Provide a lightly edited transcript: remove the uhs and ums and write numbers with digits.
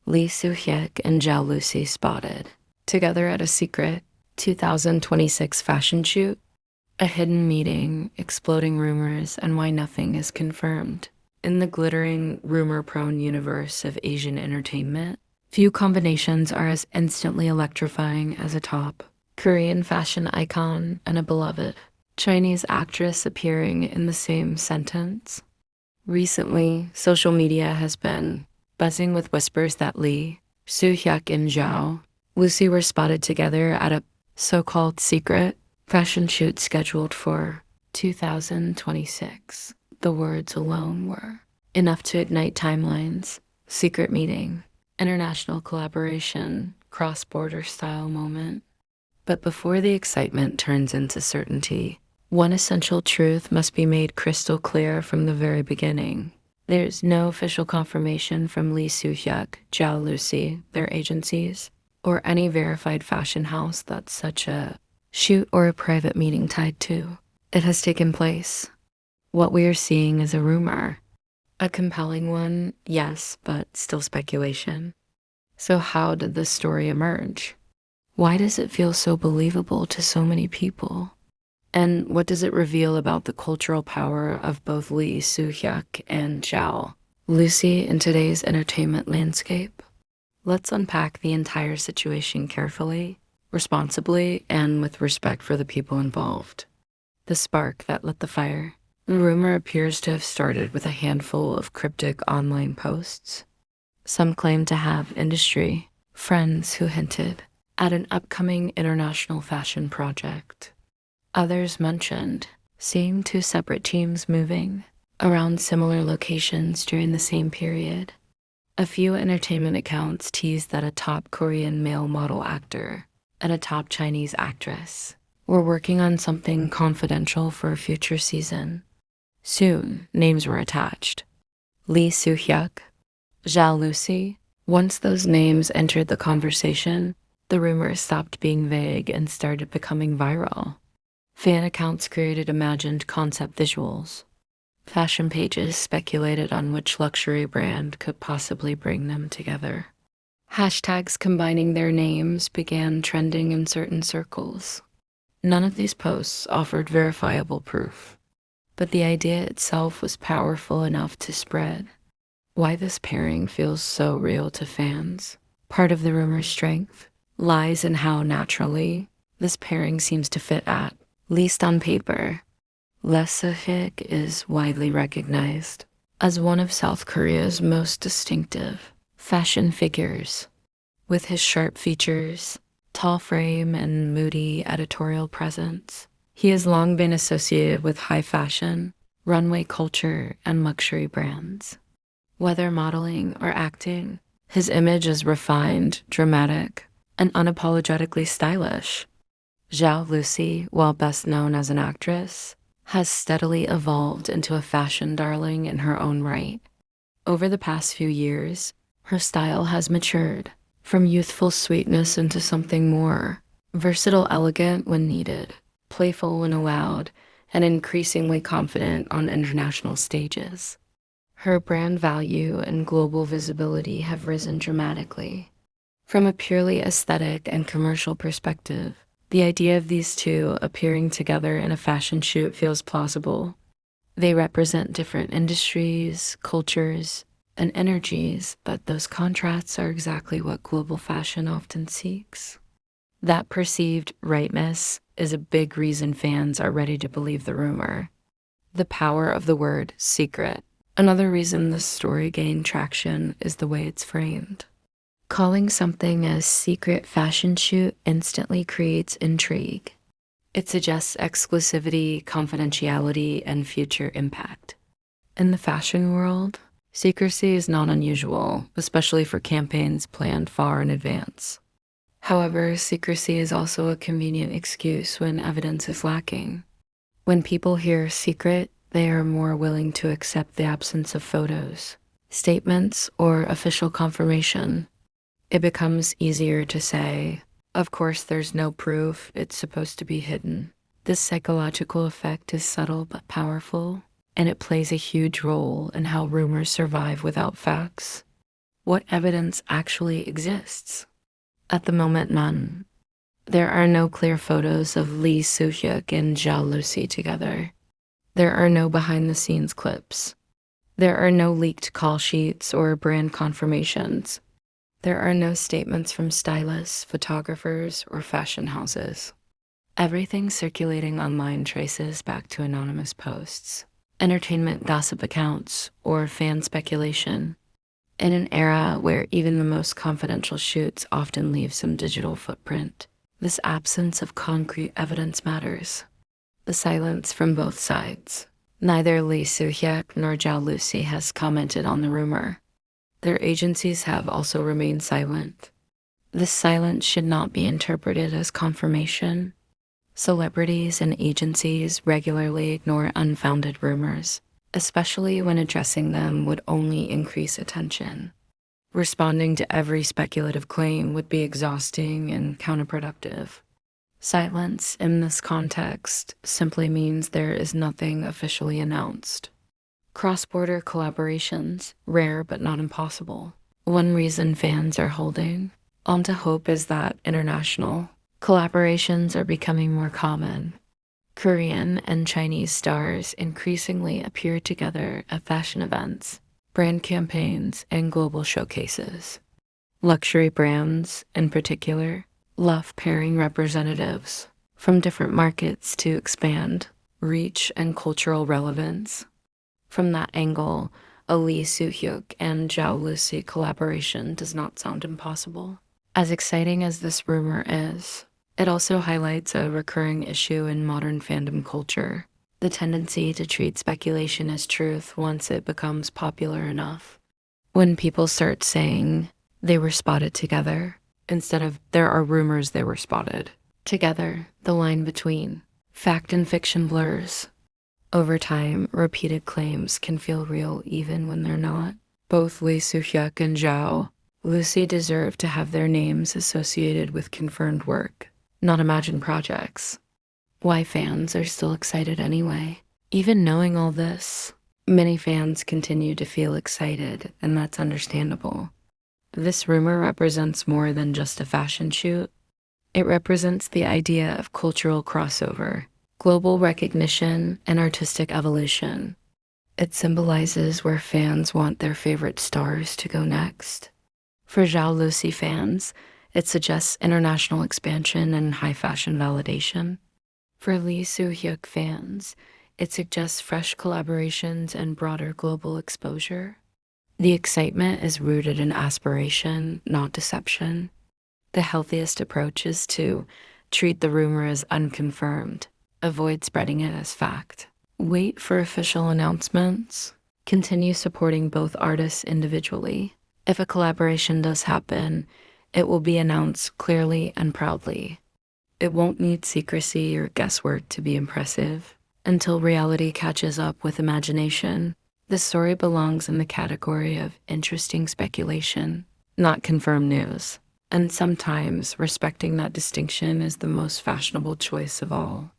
Lee Soo-hyuk and Zhao Lusi spotted, together at a secret 2026 fashion shoot, a hidden meeting, exploding rumors, and why nothing is confirmed. In the glittering, rumor-prone universe of Asian entertainment, few combinations are as instantly electrifying as a top Korean fashion icon and a beloved Chinese actress appearing in the same sentence. Recently, social media has been buzzing with whispers that Lee, Soo-hyuk, and Zhao Lusi were spotted together at a so-called secret fashion shoot scheduled for 2026. The words alone were enough to ignite timelines, secret meeting, international collaboration, cross-border style moment. But before the excitement turns into certainty, one essential truth must be made crystal clear from the very beginning. There's no official confirmation from Lee Soo-hyuk, Zhao Lusi, their agencies, or any verified fashion house that such a shoot or a private meeting tied to it has taken place. What we are seeing is a rumor. A compelling one, yes, but still speculation. So how did this story emerge? Why does it feel so believable to so many people? And what does it reveal about the cultural power of both Lee Soo-hyuk and Zhao Lusi in today's entertainment landscape? Let's unpack the entire situation carefully, responsibly, and with respect for the people involved. The spark that lit the fire. The rumor appears to have started with a handful of cryptic online posts. Some claim to have industry friends who hinted at an upcoming international fashion project. Others mentioned seeing two separate teams moving around similar locations during the same period. A few entertainment accounts teased that a top Korean male model actor and a top Chinese actress were working on something confidential for a future season. Soon, names were attached. Lee Soo-hyuk, Zhao Lusi. Once those names entered the conversation, the rumors stopped being vague and started becoming viral. Fan accounts created imagined concept visuals. Fashion pages speculated on which luxury brand could possibly bring them together. Hashtags combining their names began trending in certain circles. None of these posts offered verifiable proof, but the idea itself was powerful enough to spread. Why this pairing feels so real to fans? Part of the rumor's strength lies in how naturally this pairing seems to fit at least on paper. Lee Soo-hyuk is widely recognized as one of South Korea's most distinctive fashion figures. With his sharp features, tall frame, and moody editorial presence, he has long been associated with high fashion, runway culture, and luxury brands. Whether modeling or acting, his image is refined, dramatic, and unapologetically stylish. Zhao Lusi, while best known as an actress, has steadily evolved into a fashion darling in her own right. Over the past few years, her style has matured from youthful sweetness into something more versatile, elegant when needed, playful when allowed, and increasingly confident on international stages. Her brand value and global visibility have risen dramatically. From a purely aesthetic and commercial perspective, the idea of these two appearing together in a fashion shoot feels plausible. They represent different industries, cultures, and energies, but those contrasts are exactly what global fashion often seeks. That perceived rightness is a big reason fans are ready to believe the rumor. The power of the word secret. Another reason this story gained traction is the way it's framed. Calling something a secret fashion shoot instantly creates intrigue. It suggests exclusivity, confidentiality, and future impact. In the fashion world, secrecy is not unusual, especially for campaigns planned far in advance. However, secrecy is also a convenient excuse when evidence is lacking. When people hear secret, they are more willing to accept the absence of photos, statements, or official confirmation. It becomes easier to say, of course there's no proof, it's supposed to be hidden. This psychological effect is subtle but powerful, and it plays a huge role in how rumors survive without facts. What evidence actually exists? At the moment, none. There are no clear photos of Lee Soo-hyuk and Zhao Lusi together. There are no behind-the-scenes clips. There are no leaked call sheets or brand confirmations. There are no statements from stylists, photographers, or fashion houses. Everything circulating online traces back to anonymous posts, entertainment gossip accounts, or fan speculation. In an era where even the most confidential shoots often leave some digital footprint, this absence of concrete evidence matters. The silence from both sides. Neither Lee Soo-hyuk nor Zhao Lusi has commented on the rumor. Their agencies have also remained silent. This silence should not be interpreted as confirmation. Celebrities and agencies regularly ignore unfounded rumors, especially when addressing them would only increase attention. Responding to every speculative claim would be exhausting and counterproductive. Silence in this context simply means there is nothing officially announced. Cross-border collaborations, rare but not impossible. One reason fans are holding on to hope is that international collaborations are becoming more common. Korean and Chinese stars increasingly appear together at fashion events, brand campaigns, and global showcases. Luxury brands, in particular, love pairing representatives from different markets to expand reach and cultural relevance. From that angle, a Lee Soo-hyuk and Zhao Lusi collaboration does not sound impossible. As exciting as this rumor is, it also highlights a recurring issue in modern fandom culture, the tendency to treat speculation as truth once it becomes popular enough. When people start saying they were spotted together, instead of there are rumors they were spotted together, the line between fact and fiction blurs. Over time, repeated claims can feel real even when they're not. Both Lee Soo-hyuk and Zhao Lusi deserve to have their names associated with confirmed work, not imagined projects. Why fans are still excited anyway? Even knowing all this, many fans continue to feel excited, and that's understandable. This rumor represents more than just a fashion shoot. It represents the idea of cultural crossover, global recognition, and artistic evolution. It symbolizes where fans want their favorite stars to go next. For Zhao Lusi fans, it suggests international expansion and high fashion validation. For Lee Soo-hyuk fans, it suggests fresh collaborations and broader global exposure. The excitement is rooted in aspiration, not deception. The healthiest approach is to treat the rumor as unconfirmed, avoid spreading it as fact. Wait for official announcements. Continue supporting both artists individually. If a collaboration does happen, it will be announced clearly and proudly. It won't need secrecy or guesswork to be impressive. Until reality catches up with imagination, this story belongs in the category of interesting speculation, not confirmed news. And sometimes respecting that distinction is the most fashionable choice of all.